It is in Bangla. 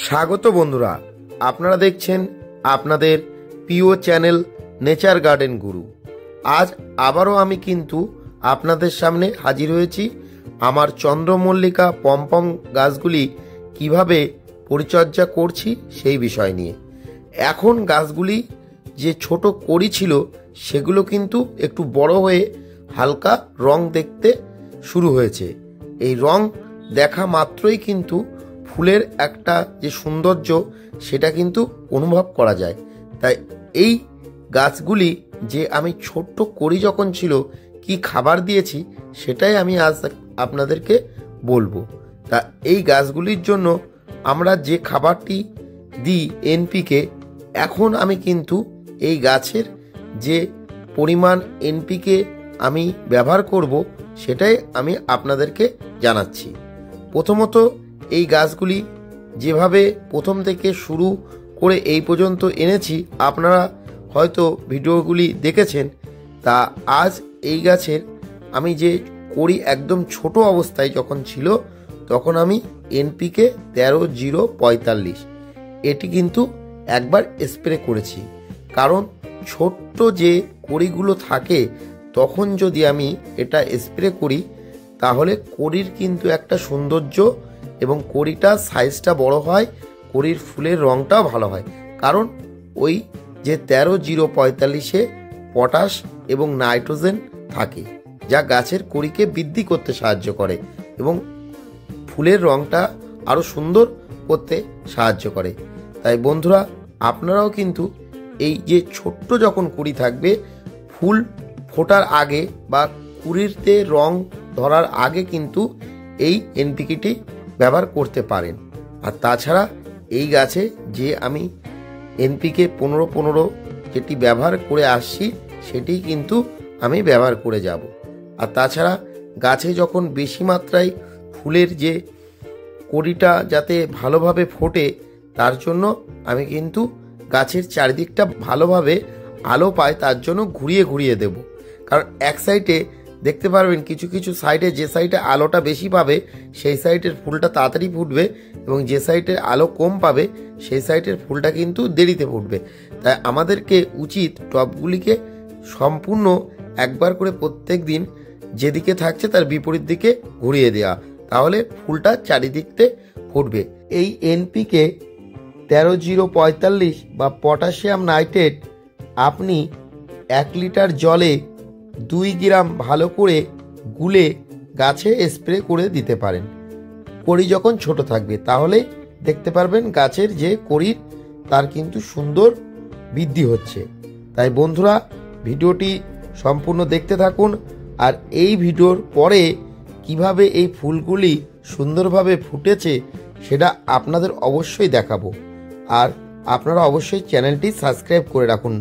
স্বাগত বন্ধুরা, আপনারা দেখছেন আপনাদের প্রিয় চ্যানেল নেচার গার্ডেন গুরু। আজ আবারও আমি কিন্তু আপনাদের সামনে হাজির হয়েছি আমার চন্দ্রমল্লিকা পমপম গাছগুলি কিভাবে পরিচর্যা করছি সেই বিষয় নিয়ে। এখন গাছগুলি যে ছোট কড়ি ছিল সেগুলো কিন্তু একটু বড় হয়ে হালকা রং দেখতে শুরু হয়েছে। এই রং দেখা মাত্রই কিন্তু ফুলের একটা যে সৌন্দর্য সেটা কিন্তু অনুভব করা যায়। তাই এই গাছগুলি যে আমি ছোট্ট কড়ি যখন ছিল কি খাবার দিয়েছি সেটাই আমি আজ আপনাদেরকে বলবো। তা এই গাছগুলির জন্য আমরা যে খাবারটি দিই এনপিকে, এখন আমি কিন্তু এই গাছের যে পরিমাণ এনপিকে আমি ব্যবহার করব সেটাই আমি আপনাদেরকে জানাচ্ছি। প্রথমত এই গাছগুলি যেভাবে প্রথম থেকে শুরু করে এই পর্যন্ত এনেছি, আপনারা হয়তো ভিডিওগুলি দেখেছেন। তা আজ এই গাছের আমি যে কড়ি একদম ছোট অবস্থায় যখন ছিল তখন আমি এনপিকে 13-0-45 এটি কিন্তু একবার স্প্রে করেছি। কারণ ছোট্ট যে কড়িগুলো থাকে তখন যদি আমি এটা স্প্রে করি তাহলে কড়ির কিন্তু একটা সৌন্দর্য এবং কড়িটা সাইজটা বড় হয়, কড়ির ফুলের রঙটাও ভালো হয়। কারণ ওই যে 13-0-45-এ পটাশ এবং নাইট্রোজেন থাকে, যা গাছের কড়িকে বৃদ্ধি করতে সাহায্য করে এবং ফুলের রঙটা আরও সুন্দর করতে সাহায্য করে। তাই বন্ধুরা, আপনারাও কিন্তু এই যে ছোট্ট যখন কুড়ি থাকবে, ফুল ফোটার আগে বা কুড়িতে রং ধরার আগে কিন্তু এই এনপিকেটি ব্যবহার করতে পারেন। আর তাছাড়া এই গাছে যে আমি এনপিকে 15-15 যেটি ব্যবহার করে আসছি সেটি কিন্তু আমি ব্যবহার করে যাব। আর তাছাড়া গাছে যখন বেশি মাত্রায় ফুলের যে কড়িটা যাতে ভালোভাবে ফোটে তার জন্য আমি কিন্তু গাছের চারিদিকটা ভালোভাবে আলো পায় তার জন্য ঘুরিয়ে ঘুরিয়ে দেব। কারণ এক সাইডে দেখতে পারবেন কিছু কিছু সাইডে যে সাইডে আলোটা বেশি পাবে সেই সাইডের ফুলটা তাড়াতাড়ি ফুটবে এবং যে সাইডের আলো কম পাবে সেই সাইডের ফুলটা কিন্তু দেরিতে ফুটবে। তাই আমাদেরকে উচিত টবগুলিকে সম্পূর্ণ একবার করে প্রত্যেক দিন যেদিকে থাকছে তার বিপরীত দিকে ঘুরিয়ে দেওয়া, তাহলে ফুলটা চারিদিকতে ফুটবে। এই এনপিকে 13-0-45 বা পটাশিয়াম নাইট্রেট আপনি 1 লিটার জলে 2 গ্রাম ভালো করে গুলে গাছে স্প্রে করে দিতে পারেন। কড়ি যখন ছোট থাকবে তাহলে দেখতে পারবেন গাছের যে কড়ির তার কিন্তু সুন্দর বৃদ্ধি হচ্ছে। তাই বন্ধুরা, ভিডিওটি সম্পূর্ণ দেখতে থাকুন। আর এই ভিডিওর পরে কিভাবে এই ফুলগুলি সুন্দরভাবে ফুটেছে সেটা আপনাদের অবশ্যই দেখাবো। আর আপনারা অবশ্যই চ্যানেলটি সাবস্ক্রাইব করে রাখুন